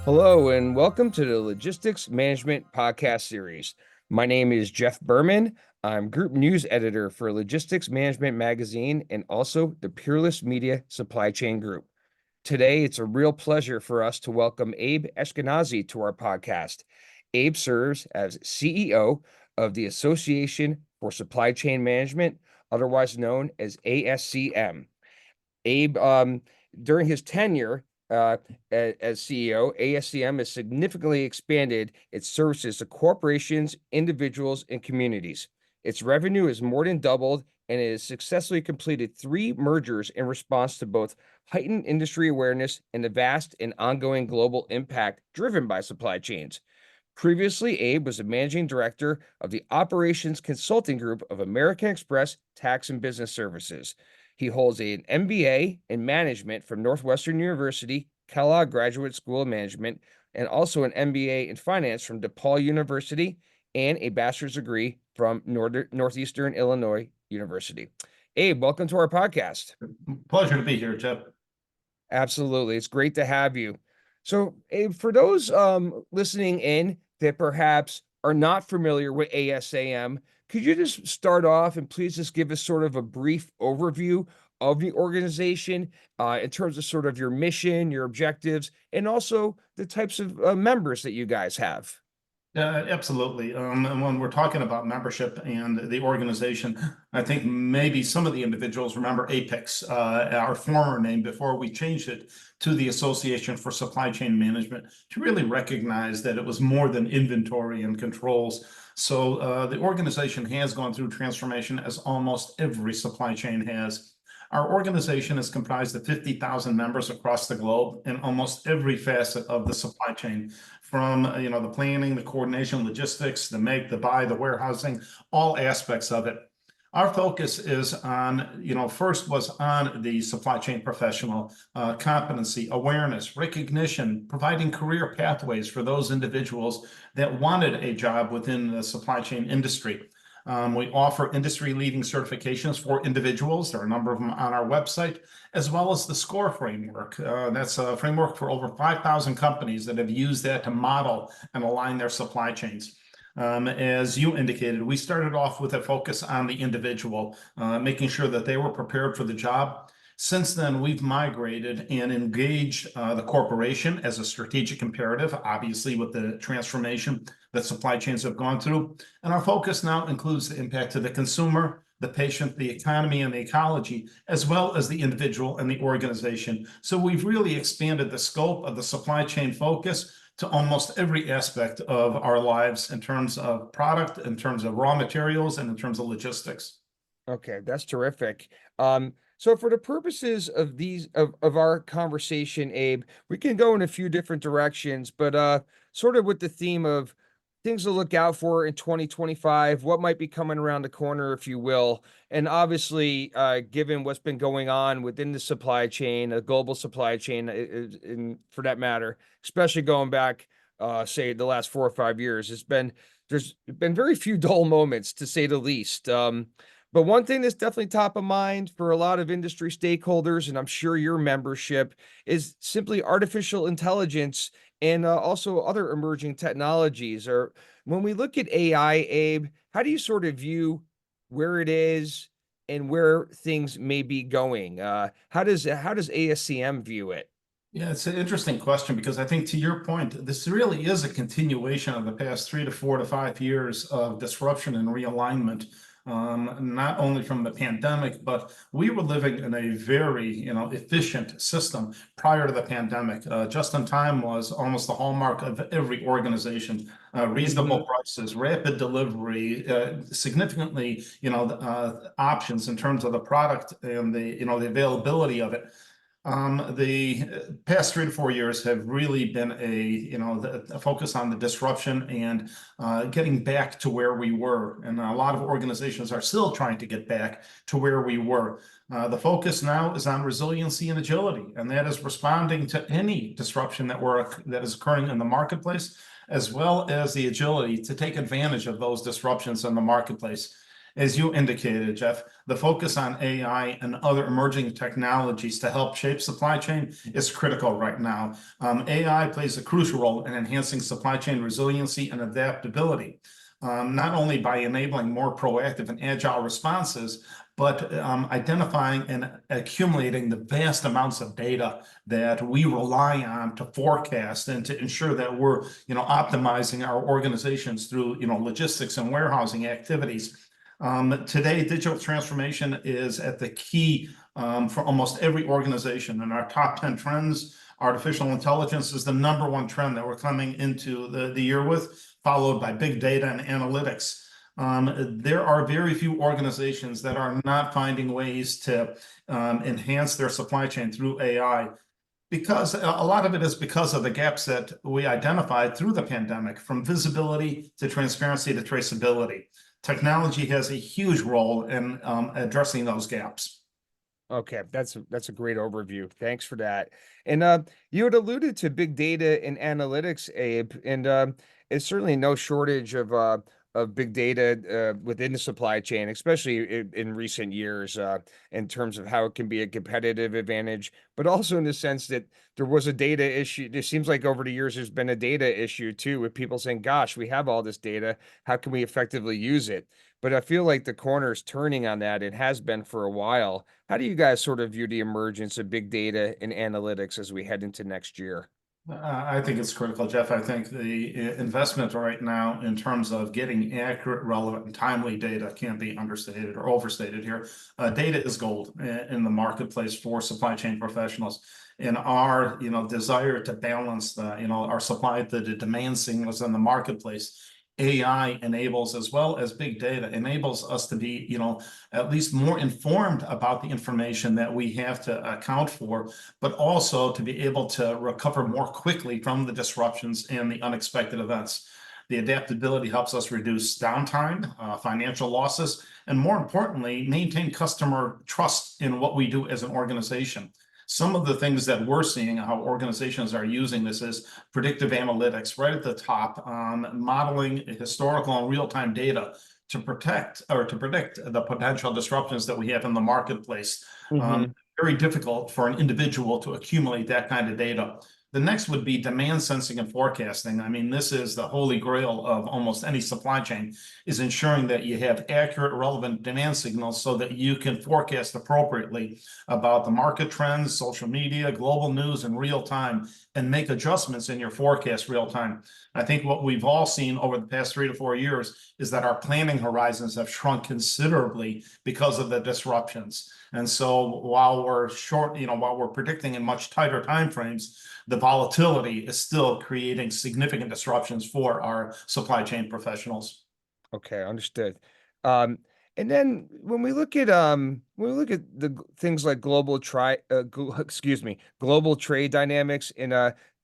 Hello, and welcome to the Logistics Management Podcast Series. My name is Jeff Berman. I'm Group News Editor for Logistics Management Magazine and also the Peerless Media Supply Chain Group. Today, it's a real pleasure for us to welcome Abe Eshkenazi to our podcast. Abe serves as CEO of the Association for Supply Chain Management, otherwise known as ASCM. Abe, during his tenure as CEO, ASCM has significantly expanded its services to corporations, individuals, and communities. Its revenue has more than doubled, and it has successfully completed 3 mergers in response to both heightened industry awareness and the vast and ongoing global impact driven by supply chains. Previously, Abe was the managing director of the Operations Consulting Group of American Express Tax and Business Services. He holds an MBA in management from Northwestern University, Kellogg Graduate School of Management, and also an MBA in finance from DePaul University and a bachelor's degree from Northeastern Illinois University. Abe, welcome to our podcast. Pleasure to be here, Jeff. Absolutely. It's great to have you. So, Abe, for those listening in that perhaps are not familiar with ASAM, could you just start off and please just give us sort of a brief overview of the organization in terms of sort of your mission, your objectives, and also the types of members that you guys have? Absolutely. And when we're talking about membership and the organization, I think maybe some of the individuals remember APEX, our former name, before we changed it to the Association for Supply Chain Management, to really recognize that it was more than inventory and controls. So the organization has gone through transformation, as almost every supply chain has. Our organization is comprised of 50,000 members across the globe in almost every facet of the supply chain, from the planning, the coordination, logistics, the make, the buy, the warehousing, all aspects of it. Our focus is on, first was on the supply chain professional competency, awareness, recognition, providing career pathways for those individuals that wanted a job within the supply chain industry. We offer industry-leading certifications for individuals. There are a number of them on our website, as well as the SCORE framework. That's a framework for over 5,000 companies that have used that to model and align their supply chains. As you indicated, we started off with a focus on the individual, making sure that they were prepared for the job. Since then, we've migrated and engaged the corporation as a strategic imperative, obviously with the transformation that supply chains have gone through. And our focus now includes the impact to the consumer, the patient, the economy, and the ecology, as well as the individual and the organization. So we've really expanded the scope of the supply chain focus to almost every aspect of our lives in terms of product, in terms of raw materials, and in terms of logistics. Okay, that's terrific. So for the purposes of our conversation, Abe, we can go in a few different directions, but sort of with the theme of things to look out for in 2025, what might be coming around the corner, if you will. And obviously, given what's been going on within the supply chain, a global supply chain, for that matter, especially going back, say, the last 4 or 5 years, there's been very few dull moments, to say the least. But one thing that's definitely top of mind for a lot of industry stakeholders, and I'm sure your membership, is simply artificial intelligence and also other emerging technologies. Or when we look at AI, Abe, how do you sort of view where it is and where things may be going? How does ASCM view it? Yeah, it's an interesting question because I think, to your point, this really is a continuation of the past 3 to 4 to 5 years of disruption and realignment. Not only from the pandemic, but we were living in a very, efficient system prior to the pandemic. Just in time was almost the hallmark of every organization. Reasonable prices, rapid delivery, significantly, options in terms of the product and the availability of it. The past 3 to 4 years have really been a focus on the disruption and getting back to where we were. And a lot of organizations are still trying to get back to where we were. The focus now is on resiliency and agility, and that is responding to any disruption that is occurring in the marketplace, as well as the agility to take advantage of those disruptions in the marketplace. As you indicated, Jeff, the focus on AI and other emerging technologies to help shape supply chain is critical right now. AI plays a crucial role in enhancing supply chain resiliency and adaptability, not only by enabling more proactive and agile responses, but identifying and accumulating the vast amounts of data that we rely on to forecast and to ensure that we're, optimizing our organizations through, logistics and warehousing activities. Today, digital transformation is at the key for almost every organization. In our top 10 trends, artificial intelligence is the number one trend that we're coming into the year with, followed by big data and analytics. There are very few organizations that are not finding ways to enhance their supply chain through AI, because a lot of it is because of the gaps that we identified through the pandemic, from visibility to transparency to traceability. Technology has a huge role in addressing those gaps. Okay, that's a great overview. Thanks for that. And you had alluded to big data and analytics, Abe, and it's certainly no shortage of big data within the supply chain, especially in recent years, in terms of how it can be a competitive advantage, but also in the sense that there was a data issue. It seems like over the years there's been a data issue too, with people saying, "Gosh, we have all this data. How can we effectively use it?" But I feel like the corner's turning on that. It has been for a while. How do you guys sort of view the emergence of big data and analytics as we head into next year? I think it's critical, Jeff. I think the investment right now in terms of getting accurate, relevant, and timely data can't be understated or overstated here. Data is gold in the marketplace for supply chain professionals. In our, desire to balance the, our supply, the demand signals in the marketplace, AI enables, as well as big data, enables us to be, at least more informed about the information that we have to account for, but also to be able to recover more quickly from the disruptions and the unexpected events. The adaptability helps us reduce downtime, financial losses, and more importantly, maintain customer trust in what we do as an organization. Some of the things that we're seeing, how organizations are using this, is predictive analytics right at the top, modeling historical and real-time data to protect or to predict the potential disruptions that we have in the marketplace. Hmm. Very difficult for an individual to accumulate that kind of data. The next would be demand sensing and forecasting. I mean, this is the holy grail of almost any supply chain, is ensuring that you have accurate, relevant demand signals so that you can forecast appropriately about the market trends, social media, global news in real time, and make adjustments in your forecast real time. I think what we've all seen over the past 3 to 4 years is that our planning horizons have shrunk considerably because of the disruptions. And so while we're short, while we're predicting in much tighter timeframes, the volatility is still creating significant disruptions for our supply chain professionals. Okay, understood. Um, and then when we look at things like excuse me, global trade dynamics and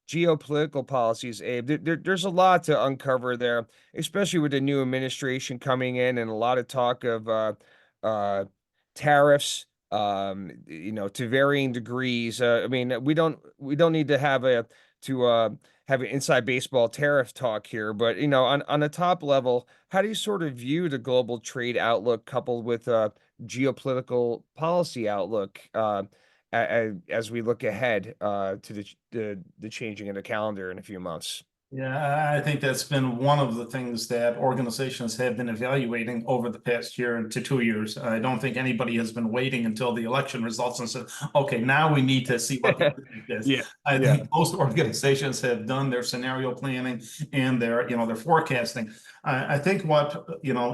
geopolitical policies, Abe, there's a lot to uncover there, especially with the new administration coming in and a lot of talk of uh, tariffs, to varying degrees. I mean, we don't need to have an inside baseball tariff talk here, but on a top level, how do you sort of view the global trade outlook coupled with geopolitical policy outlook as we look ahead to the changing of the calendar in a few months? Yeah, I think that's been one of the things that organizations have been evaluating over the past year to 2 years. I don't think anybody has been waiting until the election results and said, okay, now we need to see what the impact is. Yeah, I yeah. think most organizations have done their scenario planning and their forecasting. I think what,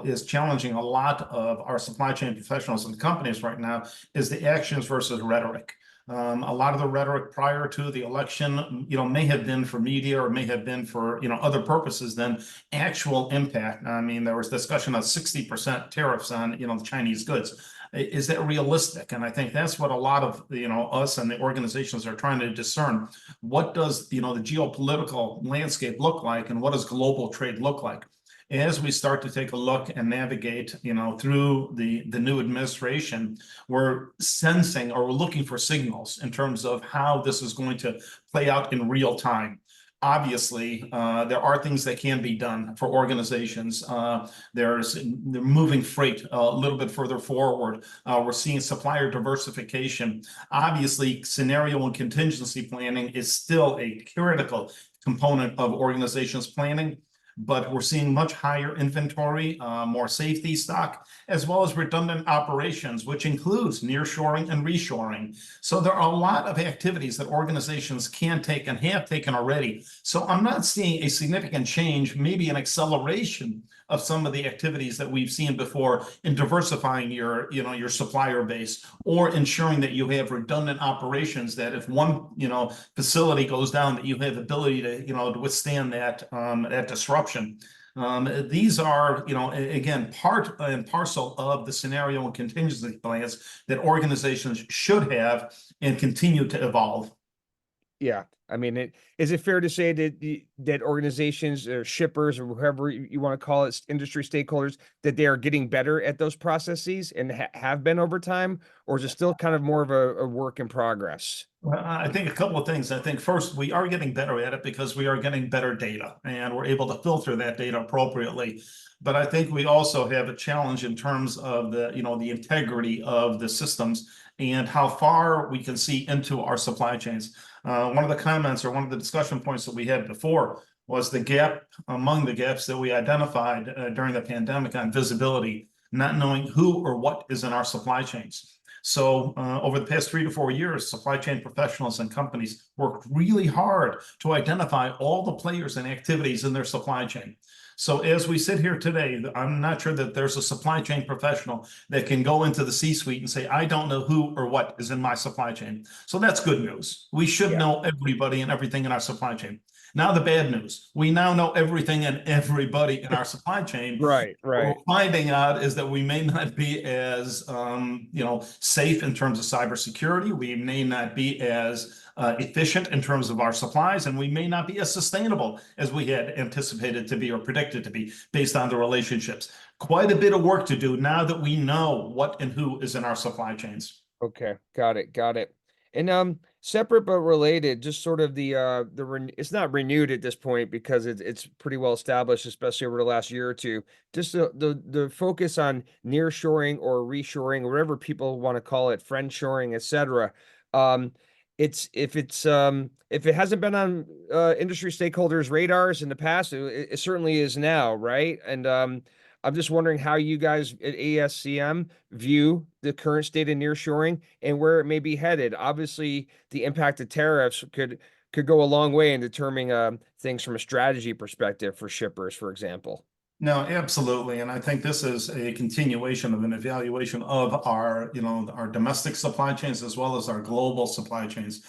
is challenging a lot of our supply chain professionals and companies right now is the actions versus rhetoric. A lot of the rhetoric prior to the election, may have been for media or may have been for, other purposes than actual impact. I mean, there was discussion of 60% tariffs on, the Chinese goods. Is that realistic? And I think that's what a lot of, us and the organizations are trying to discern. What does, the geopolitical landscape look like, and what does global trade look like? As we start to take a look and navigate, through the new administration, we're sensing or we're looking for signals in terms of how this is going to play out in real time. Obviously, there are things that can be done for organizations. They're moving freight a little bit further forward. We're seeing supplier diversification. Obviously, scenario and contingency planning is still a critical component of organizations planning, but we're seeing much higher inventory, more safety stock, as well as redundant operations, which includes nearshoring and reshoring. So there are a lot of activities that organizations can take and have taken already. So I'm not seeing a significant change, maybe an acceleration of some of the activities that we've seen before in diversifying your supplier base, or ensuring that you have redundant operations, that if one facility goes down, that you have the ability to withstand that disruption. These are, again, part and parcel of the scenario and contingency plans that organizations should have and continue to evolve. Yeah. I mean, is it fair to say that that organizations or shippers or whoever you want to call it, industry stakeholders, that they are getting better at those processes and have been over time, or is it still kind of more of a work in progress? Well, I think a couple of things. I think first, we are getting better at it because we are getting better data and we're able to filter that data appropriately. But I think we also have a challenge in terms of the integrity of the systems and how far we can see into our supply chains. One of the comments, or one of the discussion points that we had before, was the gap among the gaps that we identified during the pandemic on visibility, not knowing who or what is in our supply chains. So over the past 3 to 4 years, supply chain professionals and companies worked really hard to identify all the players and activities in their supply chain. So as we sit here today, I'm not sure that there's a supply chain professional that can go into the C-suite and say, I don't know who or what is in my supply chain. So that's good news. We should know everybody and everything in our supply chain. Now the bad news, we now know everything and everybody in our supply chain. Right, What right. we're finding out is that we may not be as safe in terms of cybersecurity. We may not be as efficient in terms of our supplies, and we may not be as sustainable as we had anticipated to be or predicted to be based on the relationships. Quite a bit of work to do now that we know what and who is in our supply chains. Okay, got it, got it. And separate but related, just sort of it's not renewed at this point because it's pretty well established, especially over the last year or two. Just the focus on nearshoring or reshoring, or whatever people want to call it, friendshoring, etc. Um, if it hasn't been on industry stakeholders' radars in the past, it certainly is now, right? And I'm just wondering how you guys at ASCM view the current state of nearshoring and where it may be headed. Obviously, the impact of tariffs could go a long way in determining things from a strategy perspective for shippers, for example. No, absolutely. And I think this is a continuation of an evaluation of our domestic supply chains as well as our global supply chains.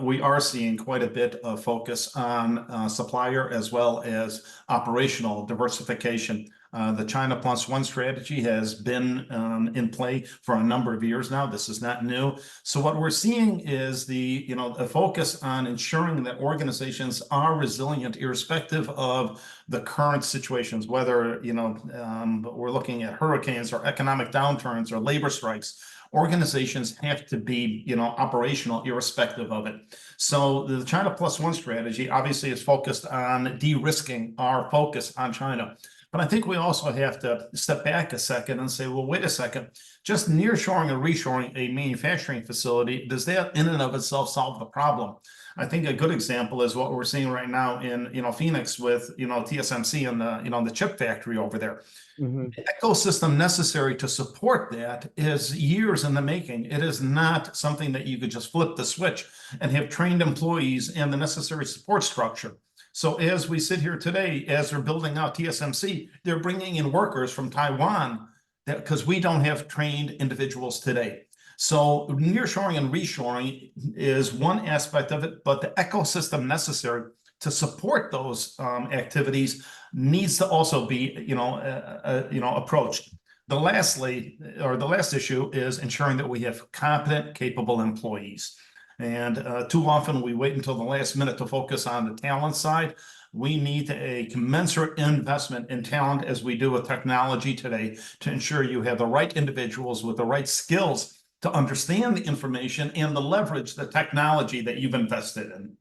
We are seeing quite a bit of focus on supplier as well as operational diversification. The China Plus One strategy has been in play for a number of years now. This is not new. So what we're seeing is the focus on ensuring that organizations are resilient, irrespective of the current situations, whether we're looking at hurricanes or economic downturns or labor strikes. Organizations have to be, operational irrespective of it. So the China Plus One strategy obviously is focused on de-risking our focus on China. But I think we also have to step back a second and say, well, wait a second, just nearshoring or reshoring a manufacturing facility, does that in and of itself solve the problem? I think a good example is what we're seeing right now in Phoenix with TSMC and the chip factory over there. Mm-hmm. The ecosystem necessary to support that is years in the making. It is not something that you could just flip the switch and have trained employees and the necessary support structure. So as we sit here today, as they're building out TSMC, they're bringing in workers from Taiwan because we don't have trained individuals today. So nearshoring and reshoring is one aspect of it, but the issue necessary to support those activities needs to also be, approached. The last issue is ensuring that we have competent, capable employees. And too often we wait until the last minute to focus on the talent side. We need a commensurate investment in talent as we do with technology today to ensure you have the right individuals with the right skills to understand the information and the leverage the technology that you've invested in.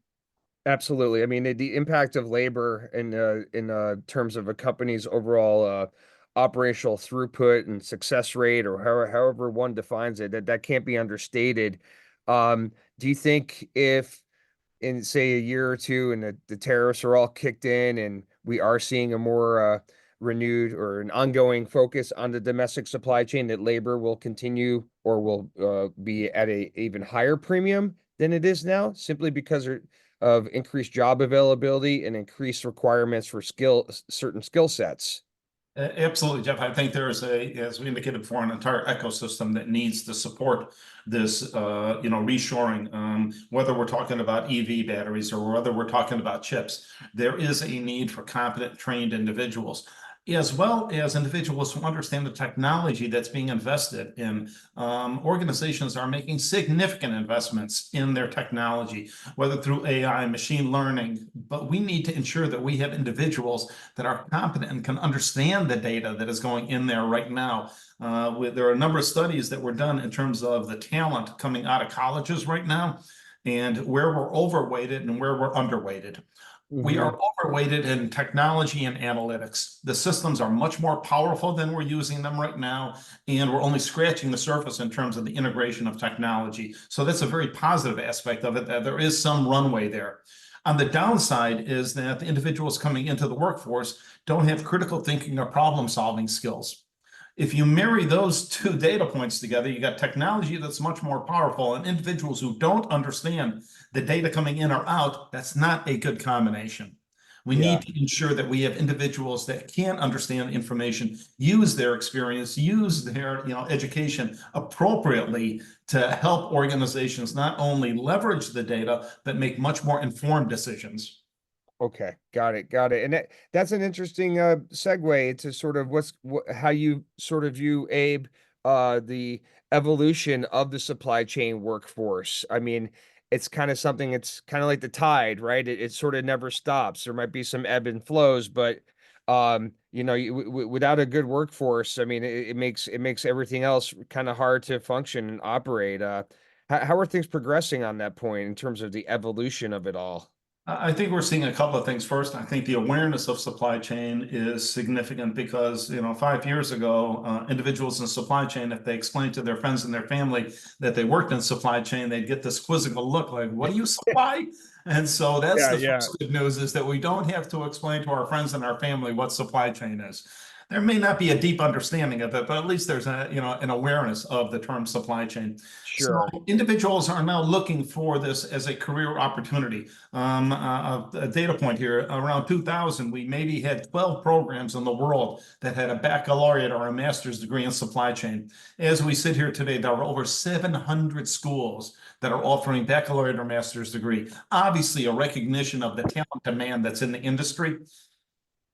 Absolutely. I mean, the impact of labor in terms of a company's overall operational throughput and success rate, or however one defines it, that can't be understated. Do you think if in say a year or two and the tariffs are all kicked in and we are seeing a more renewed or an ongoing focus on the domestic supply chain, that labor will continue or will be at a even higher premium than it is now, simply because of increased job availability and increased requirements for certain skill sets? Absolutely, Jeff. I think there is as we indicated before, an entire ecosystem that needs to support this, reshoring. Whether we're talking about EV batteries or whether we're talking about chips, there is a need for competent, trained individuals, as well as individuals who understand the technology that's being invested in. Organizations are making significant investments in their technology, whether through AI, machine learning, but we need to ensure that we have individuals that are competent and can understand the data that is going in there right now. There are a number of studies that were done in terms of the talent coming out of colleges right now and where we're overweighted and where we're underweighted. We Hmm. are overweighted in technology and analytics. The systems are much more powerful than we're using them right now, and we're only scratching the surface in terms of the integration of technology. So that's a very positive aspect of it, that there is some runway there. On the downside is that the individuals coming into the workforce don't have critical thinking or problem-solving skills. If you marry those two data points together, you got technology that's much more powerful and individuals who don't understand the data coming in or out. That's not a good combination. We Yeah. need to ensure that we have individuals that can understand information, use their experience, use their education appropriately to help organizations not only leverage the data, but make much more informed decisions. Okay, got it. And that's an interesting segue to sort of how you sort of view, Abe, the evolution of the supply chain workforce. I mean, it's kind of something, it's kind of like the tide, right? It sort of never stops. There might be some ebb and flows, but without a good workforce, I mean, it makes everything else kind of hard to function and operate. How are things progressing on that point in terms of the evolution of it all? I think we're seeing a couple of things. First, I think the awareness of supply chain is significant because, 5 years ago, individuals in supply chain, if they explained to their friends and their family that they worked in supply chain, they'd get this quizzical look like, what do you supply? And so that's Yeah, the yeah. first good news, is that we don't have to explain to our friends and our family what supply chain is. There may not be a deep understanding of it, but at least there's an awareness of the term supply chain. So Sure. individuals are now looking for this as a career opportunity. A data point here, around 2000, we maybe had 12 programs in the world that had a baccalaureate or a master's degree in supply chain. As we sit here today, there are over 700 schools that are offering baccalaureate or master's degree. Obviously, a recognition of the talent demand that's in the industry.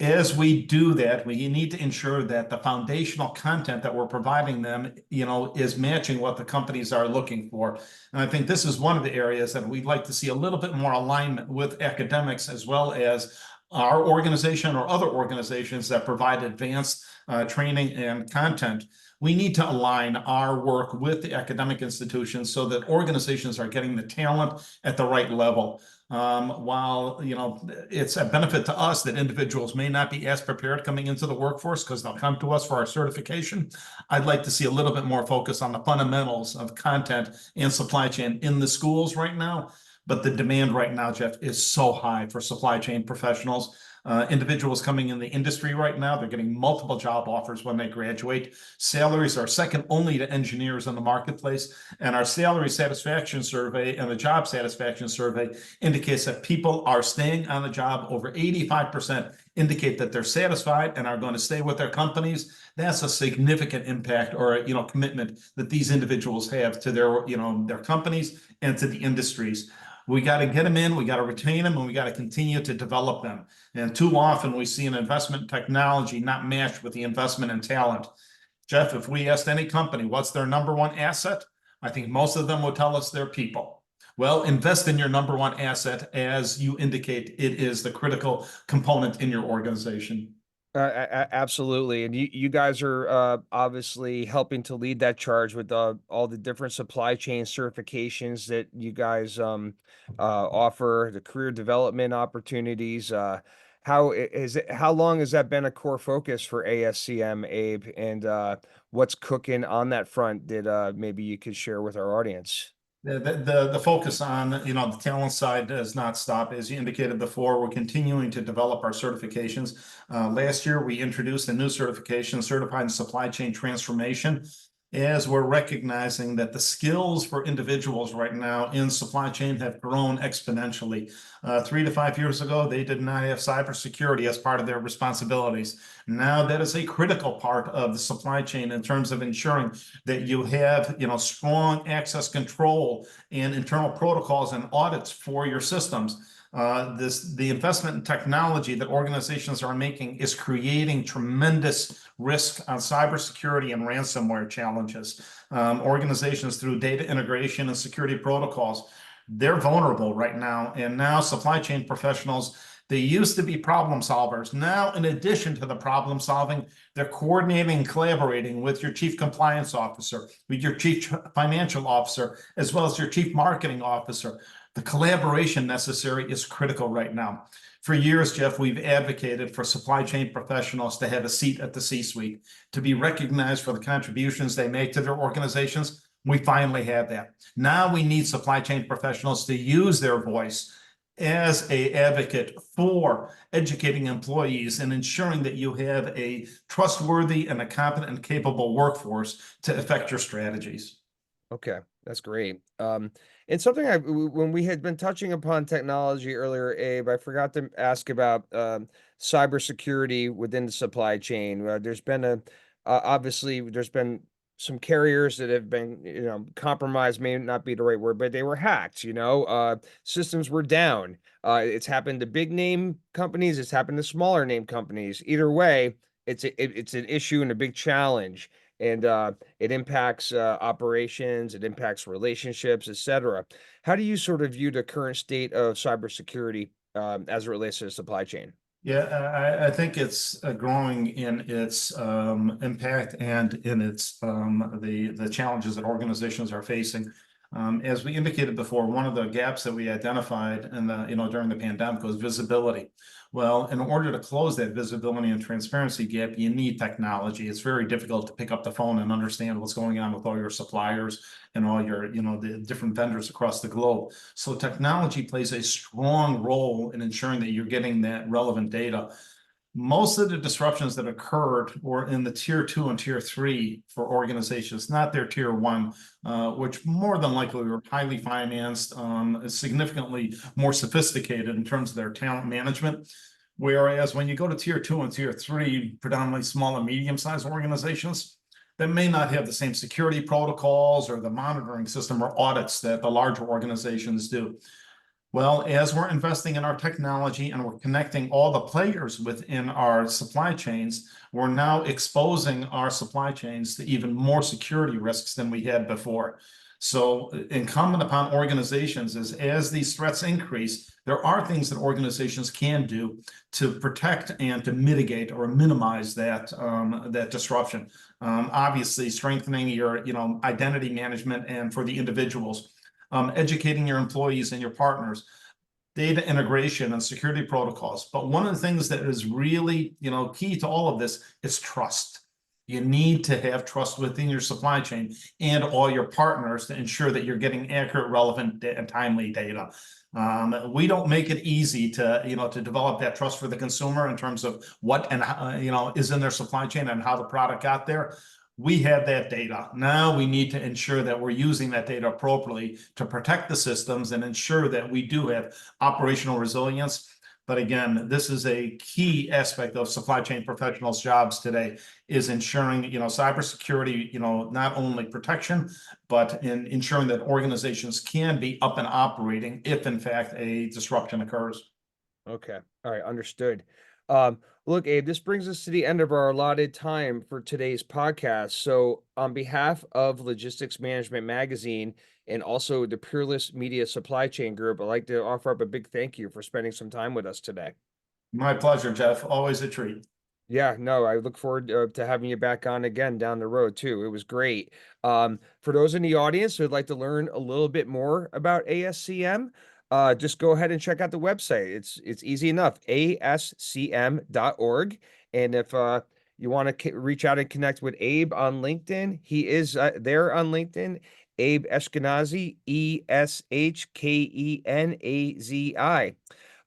As we do that, we need to ensure that the foundational content that we're providing them, is matching what the companies are looking for. And I think this is one of the areas that we'd like to see a little bit more alignment with academics, as well as our organization or other organizations that provide advanced training and content. We need to align our work with the academic institutions so that organizations are getting the talent at the right level. While it's a benefit to us that individuals may not be as prepared coming into the workforce because they'll come to us for our certification, I'd like to see a little bit more focus on the fundamentals of content and supply chain in the schools right now. But the demand right now, Jeff, is so high for supply chain professionals. Individuals coming in the industry right now, they're getting multiple job offers when they graduate. Salaries are second only to engineers in the marketplace. And our salary satisfaction survey and the job satisfaction survey indicates that people are staying on the job. Over 85% indicate that they're satisfied and are going to stay with their companies. That's a significant impact or commitment that these individuals have to their companies and to the industries. We got to get them in, we got to retain them, and we got to continue to develop them. And too often we see an investment in technology not matched with the investment in talent. Jeff, if we asked any company what's their number one asset, I think most of them would tell us their people. Well, invest in your number one asset, as you indicate it is the critical component in your organization. Absolutely, and you guys are obviously helping to lead that charge with all the different supply chain certifications that you guys offer, the career development opportunities. How long has that been a core focus for ASCM, Abe? And what's cooking on that front that maybe you could share with our audience? The focus on, you know, the talent side does not stop. As you indicated before, we're continuing to develop our certifications. Last year, we introduced a new certification, Certified in Supply Chain Transformation, as we're recognizing that the skills for individuals right now in supply chain have grown exponentially. 3 to 5 years ago, they did not have cybersecurity as part of their responsibilities. Now that is a critical part of the supply chain in terms of ensuring that you have, you know, strong access control and internal protocols and audits for your systems. The investment in technology that organizations are making is creating tremendous risk on cybersecurity and ransomware challenges. Organizations through data integration and security protocols, they're vulnerable right now. And now supply chain professionals, they used to be problem solvers. Now, in addition to the problem solving, they're coordinating and collaborating with your chief compliance officer, with your chief financial officer, as well as your chief marketing officer. The collaboration necessary is critical right now. For years, Jeff, we've advocated for supply chain professionals to have a seat at the C-suite, to be recognized for the contributions they make to their organizations. We finally have that. Now we need supply chain professionals to use their voice as an advocate for educating employees and ensuring that you have a trustworthy and a competent and capable workforce to affect your strategies. Okay, that's great. And something when we had been touching upon technology earlier, Abe, I forgot to ask about cybersecurity within the supply chain. There's been obviously there's been some carriers that have been, compromised may not be the right word, but they were hacked, systems were down. It's happened to big name companies, it's happened to smaller name companies. Either way, it's an issue and a big challenge. And it impacts operations, it impacts relationships, etc. How do you sort of view the current state of cybersecurity as it relates to the supply chain? Yeah, I think it's growing in its impact and in its the challenges that organizations are facing. As we indicated before, one of the gaps that we identified in the, during the pandemic was visibility. Well, in order to close that visibility and transparency gap, you need technology. It's very difficult to pick up the phone and understand what's going on with all your suppliers and all your, the different vendors across the globe. So technology plays a strong role in ensuring that you're getting that relevant data. Most of the disruptions that occurred were in the tier 2 and tier 3 for organizations, not their tier 1, which more than likely were highly financed, significantly more sophisticated in terms of their talent management. Whereas when you go to tier 2 and tier 3, predominantly small and medium-sized organizations, that may not have the same security protocols or the monitoring system or audits that the larger organizations do. Well, as we're investing in our technology and we're connecting all the players within our supply chains, we're now exposing our supply chains to even more security risks than we had before. So incumbent upon organizations is, as these threats increase, there are things that organizations can do to protect and to mitigate or minimize that that disruption. Obviously, strengthening your identity management and for the individuals, educating your employees and your partners, data integration and security protocols. But one of the things that is really, key to all of this is trust. You need to have trust within your supply chain and all your partners to ensure that you're getting accurate, relevant, and timely data. We don't make it easy to, to develop that trust for the consumer in terms of what and is in their supply chain and how the product got there. We have that data. Now we need to ensure that we're using that data appropriately to protect the systems and ensure that we do have operational resilience. But again, this is a key aspect of supply chain professionals' jobs today, is ensuring, cybersecurity, not only protection, but in ensuring that organizations can be up and operating if in fact a disruption occurs. Okay. All right. Understood. Look, Abe, this brings us to the end of our allotted time for today's podcast. So, on behalf of Logistics Management Magazine and also the Peerless Media Supply Chain Group, I'd like to offer up a big thank you for spending some time with us today. My pleasure, Jeff. Always a treat. Yeah, no, I look forward to having you back on again down the road too. It was great. For those in the audience who'd like to learn a little bit more about ASCM, just go ahead and check out the website. It's easy enough, ascm.org. And if you want to reach out and connect with Abe on LinkedIn, he is there on LinkedIn. Abe Eshkenazi, Eshkenazi.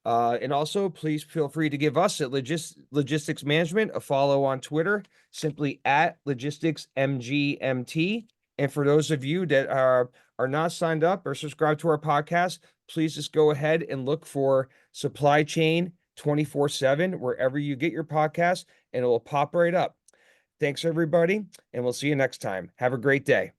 And also, please feel free to give us at Logistics Management a follow on Twitter, simply at Logistics MGMT. And for those of you that are not signed up or subscribed to our podcast, please just go ahead and look for Supply Chain 24/7 wherever you get your podcast, and it will pop right up. Thanks, everybody, and we'll see you next time. Have a great day.